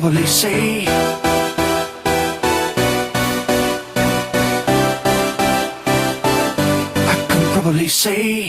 probably say I can probably say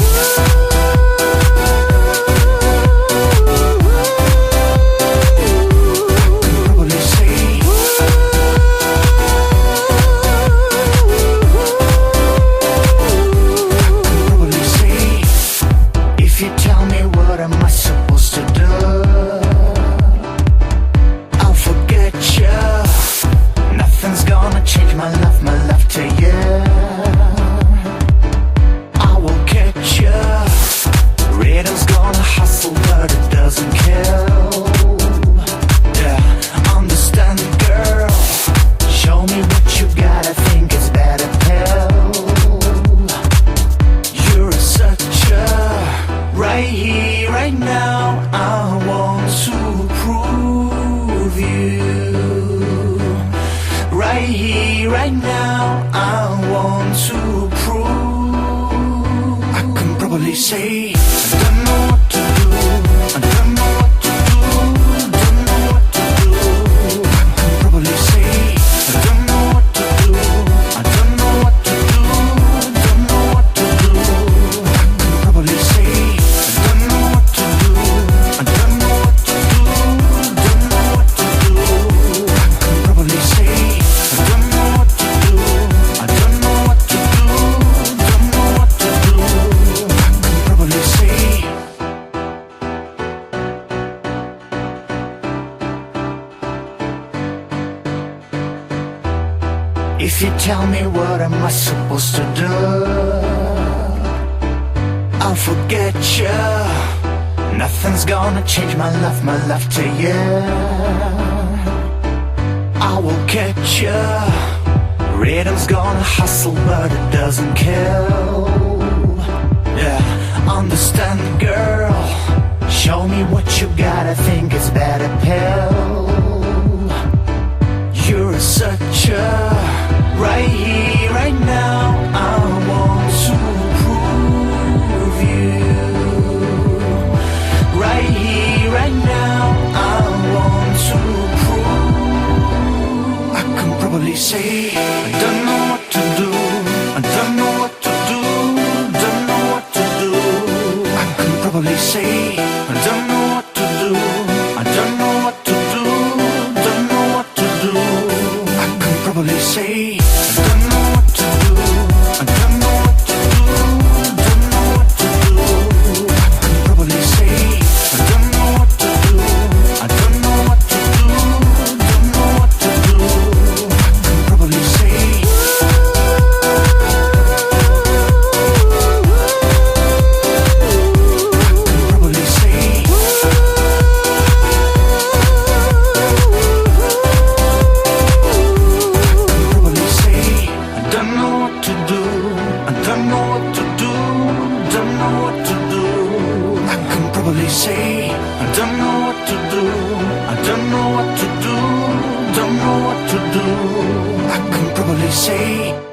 say I don't know what to do, I don't know what to do, don't know what to do. I can probably say I don't know what to do, I don't know what to do, don't know what to do. I can probably say I don't know what to do, I don't know what to do, don't know what to do. I can probably say I don't know what to do, I don't know what to do, don't know what to do. If you tell me what am I supposed to do, I'll forget you. Nothing's gonna change my love to you. I will catch you. Rhythm's gonna hustle but it doesn't kill. Yeah, understand girl. Show me what you got, I think it's better pill. You're such a right here, right now, I want to prove you. Right here, right now, I want to prove. I can probably say I don't know what to do, I don't know what to do, don't know what to do. I can probably say I don't know what to do, I don't know what to do, don't know what to do. I can probably say say I don't know what to do, I don't know what to do, don't know what to do. I can probably say